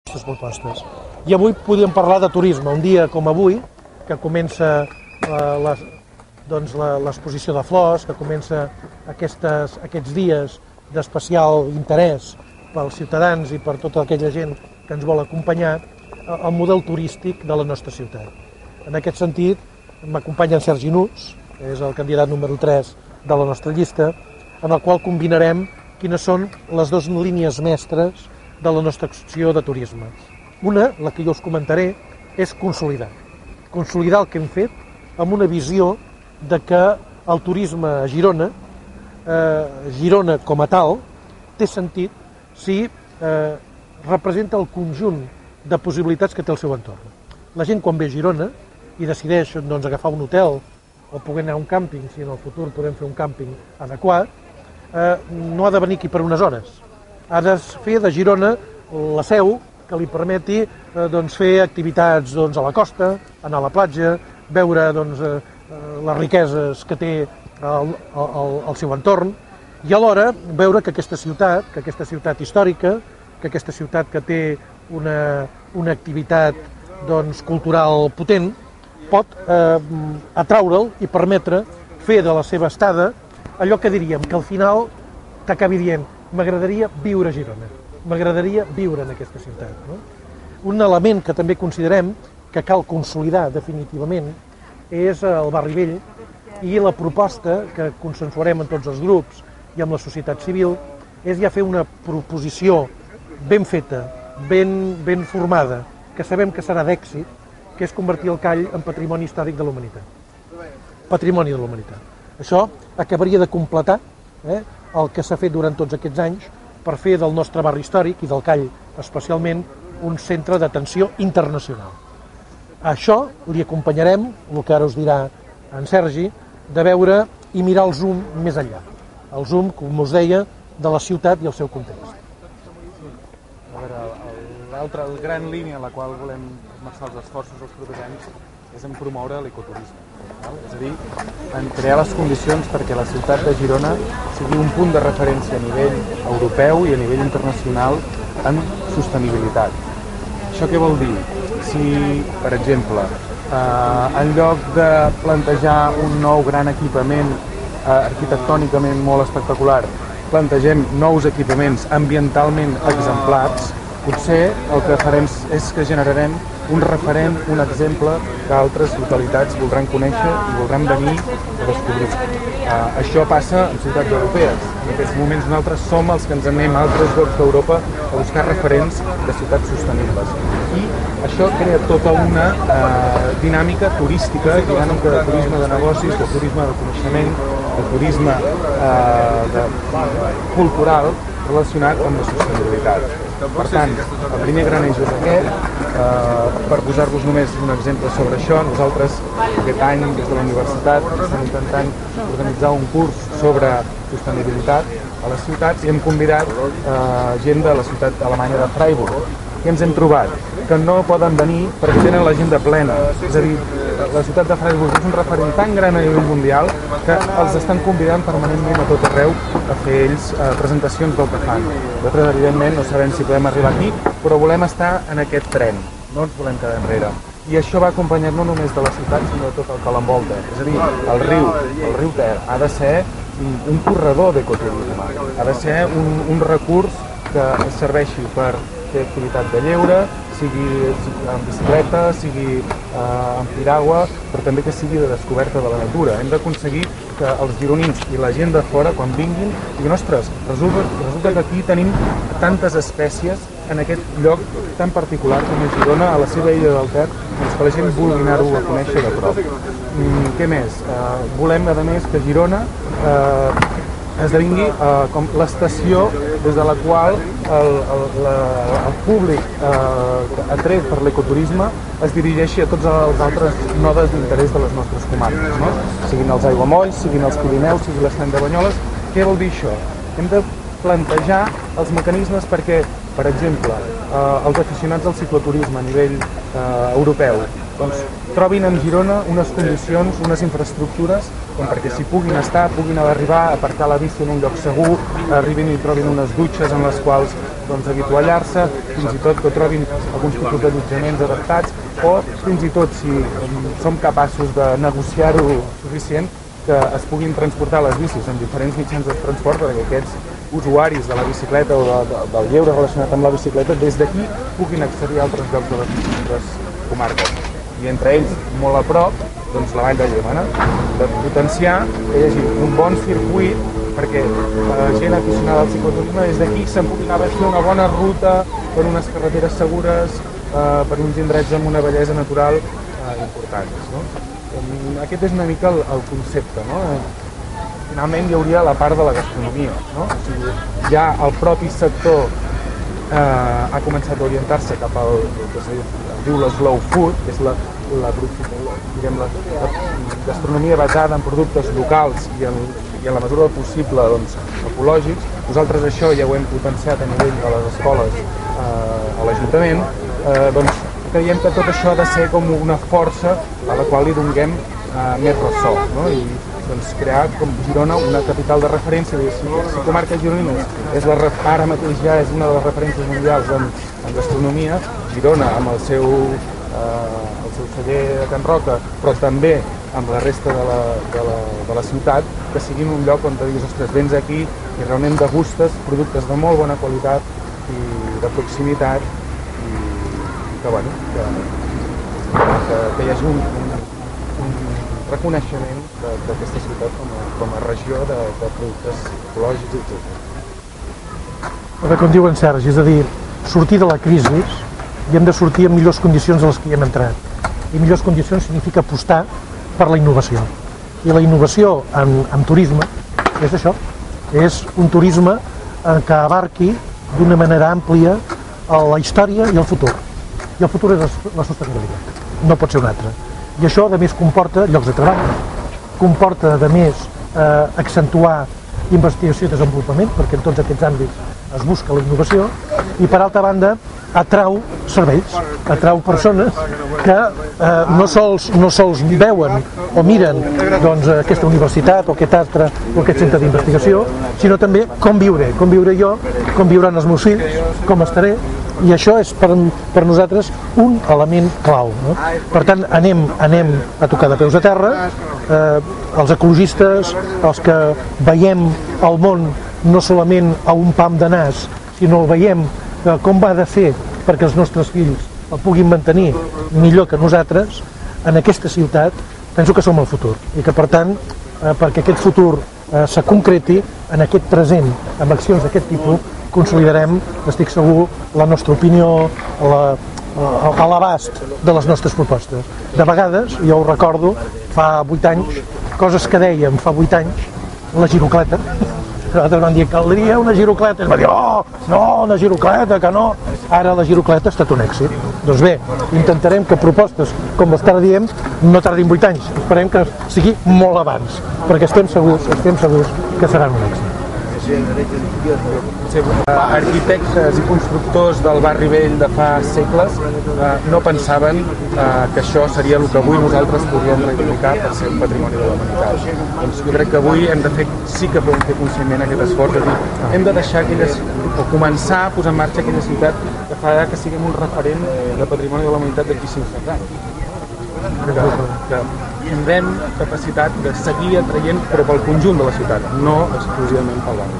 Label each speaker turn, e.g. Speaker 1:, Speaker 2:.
Speaker 1: aquestes propostes. I avui podríem parlar de turisme, un dia com avui, que comença l'exposició de flors, que comença aquests dies d'especial interès pels ciutadans i per tota aquella gent que ens vol acompanyar, el model turístic de la nostra ciutat. En aquest sentit, m'acompanya en Sergi Nuts, que és el candidat número 3 de la nostra llista, en el qual combinarem quines són les dues línies mestres de la nostra acció de turisme. Una, la que jo us comentaré, és consolidar. Consolidar el que hem fet amb una visió de que el turisme a Girona, Girona com a tal, té sentit si representa el conjunt de possibilitats que té el seu entorn. La gent quan ve a Girona i decideix agafar un hotel o poder anar a un càmping, si en el futur podem fer un càmping adequat, no ha de venir aquí per unes hores. Ha de fer de Girona la seu que li permeti fer activitats a la costa, anar a la platja, veure les riqueses que té el seu entorn i alhora veure que aquesta ciutat històrica, que aquesta ciutat que té una activitat cultural potent, pot atraure'l i permetre fer de la seva estada allò que diríem, que al final t'acabi dient m'agradaria viure a Girona, m'agradaria viure en aquesta ciutat. Un element que també considerem que cal consolidar definitivament és el Barri Vell i la proposta que consensuarem amb tots els grups i amb la societat civil és ja fer una proposició ben feta, ben formada, que sabem que serà d'èxit, que és convertir el Call en patrimoni històric de la humanitat. Patrimoni de la humanitat. Això acabaria de completar el que s'ha fet durant tots aquests anys per fer del nostre barri històric i del Call especialment un centre d'atenció internacional. A això li acompanyarem, el que ara us dirà en Sergi, de veure i mirar el zoom més enllà. El zoom, com us deia, de la ciutat i el seu context.
Speaker 2: A veure, l'altra gran línia en la qual volem esmerçar els esforços els propers anys és en promoure l'ecoturisme. És a dir, en crear les condicions perquè la ciutat de Girona sigui un punt de referència a nivell europeu i a nivell internacional en sostenibilitat. Això què vol dir? Si, per exemple, en lloc de plantejar un nou gran equipament arquitectònicament molt espectacular, plantegem nous equipaments ambientalment exemplars, potser el que farem és que generarem un referent, un exemple que altres localitats voldran conèixer i voldran venir a descobrir. Això passa en ciutats europees. En aquests moments nosaltres som els que ens anem a altres llocs d'Europa a buscar referents de ciutats sostenibles. I això crea tota una dinàmica turística, dinàmica de turisme de negocis, de turisme de coneixement, de turisme cultural relacionat amb la sostenibilitat. Per tant, el primer gran eix és aquest. Per posar-vos només un exemple sobre això, nosaltres aquest any des de la universitat estem intentant organitzar un curs sobre sostenibilitat a les ciutats i hem convidat gent de la ciutat alemanya de Freiburg. Què ens hem trobat? Que no poden venir perquè tenen l'agenda plena. És a dir, la ciutat de Freiburg és un referent tan gran a nivell mundial que els estan convidant permanentment a tot arreu a fer ells presentacions del que fan. Nosaltres, evidentment, no sabem si podem arribar aquí, però volem estar en aquest tren, no ens volem quedar enrere. I això va acompanyat no només de la ciutat, sinó de tot el que l'envolta. És a dir, el riu Ter, ha de ser un corredor d'ecoturisme, ha de ser un recurs que serveixi per fer activitat de lleure, sigui en bicicleta, sigui en piragua, però també que sigui de descoberta de la natura. Hem d'aconseguir que els gironins i la gent de fora, quan vinguin, diguin, ostres, resulta que aquí tenim tantes espècies en aquest lloc tan particular com és Girona, a la seva illa del Ter, que la gent vulgui anar-ho a conèixer de prop. Què més? Volem, a més, que Girona esdevingui com l'estació des de la qual el públic atret per l'ecoturisme es dirigeixi a tots els altres nodes d'interès de les nostres comarques, no? Siguin els aiguamolls, siguin els Pirineus, sigui l'estany de Banyoles. Què vol dir això? Hem de plantejar els mecanismes perquè, per exemple, els aficionats al cicloturisme a nivell europeu trobin en Girona unes condicions, unes infraestructures perquè s'hi puguin estar, puguin arribar a aparcar la bici en un lloc segur, arribin i trobin unes dutxes en les quals avituallar-se, fins i tot que trobin alguns tipus d'allotjaments adaptats, o fins i tot, si som capaços de negociar-ho suficient, que es puguin transportar les bicis en diferents mitjans de transport perquè aquests usuaris de la bicicleta o del lleure relacionat amb la bicicleta des d'aquí puguin accedir a altres llocs de les nostres comarques. I entre ells, molt a prop, doncs la Vall de Llémena, de potenciar que hi hagi un bon circuit perquè la gent aficionada al cicloturisme des d'aquí se'n pugui anar a fer una bona ruta per unes carreteres segures, per uns indrets amb una bellesa natural importants. No? Aquest és una mica el concepte. No? Finalment hi hauria la part de la gastronomia. No? O sigui, ja el propi sector ha començat a orientar-se cap al que es diu la slow food, que és la gastronomia basada en productes locals i en la mesura del possible doncs, ecològics. Nosaltres això ja ho hem potenciat a nivell de les escoles a l'Ajuntament. Doncs creiem que tot això ha de ser com una força a la qual li donem més ressò, no? I doncs, crear com Girona una capital de referència. Si comarca gironina ara mateix ja és una de les referències mundials en gastronomia, Girona amb el seu celler de Can Roca, però també amb la resta de la ciutat, que siguin un lloc on te diguis, ostres, vens aquí i realment degustes productes de molt bona qualitat i de proximitat i que, bueno, que hi hagi un reconeixement d'aquesta ciutat com a regió de productes ecològics i tot.
Speaker 1: Com diu en Sergi, és a dir, sortir de la crisi i hem de sortir en millors condicions de les que hi hem entrat. I millors condicions significa apostar per la innovació. I la innovació en turisme és això, és un turisme que abarqui d'una manera àmplia la història i el futur. I el futur és la sostenibilitat, no pot ser un altre. I això, a més, comporta llocs de treball, comporta, a més, accentuar investigació i desenvolupament, perquè en tots aquests àmbits es busca la innovació, i per altra banda atrau cervells, atrau persones que no sols veuen o miren doncs, aquesta universitat o aquest altre o aquest centre d'investigació, sinó també com viuré jo, com viuran els meus fills, com estaré, i això és per nosaltres un element clau. No? Per tant, anem a tocar de peus a terra, els ecologistes, els que veiem el món no solament a un pam de nas, sinó el veiem com va de ser perquè els nostres fills el puguin mantenir millor que nosaltres, en aquesta ciutat penso que som el futur i que per tant, perquè aquest futur se concreti en aquest present amb accions d'aquest tipus, consolidarem, estic segur, la nostra opinió, a l'abast de les nostres propostes. De vegades, jo ho recordo, fa 8 anys, coses que dèiem fa 8 anys, la girocleta, nosaltres vam dir que caldria una girocleta, es va dir, oh, no, una girocleta, que no. Ara la girocleta ha estat un èxit. Doncs bé, intentarem que propostes com les que ara diem no tardin 8 anys, esperem que sigui molt abans, perquè estem segurs que seran un èxit.
Speaker 2: Arquitectes i constructors del barri vell de fa segles no pensaven que això seria el que avui nosaltres podríem reivindicar per ser un patrimoni de la humanitat. Doncs jo crec que avui sí que podem fer conscientment aquest esforç de dir, hem de deixar o començar a posar en marxa aquella ciutat que farà que siguem un referent de patrimoni de la humanitat d'aquí 500 anys. Que tindrem capacitat de seguir atraient, però pel conjunt de la ciutat, no exclusivament pel barri.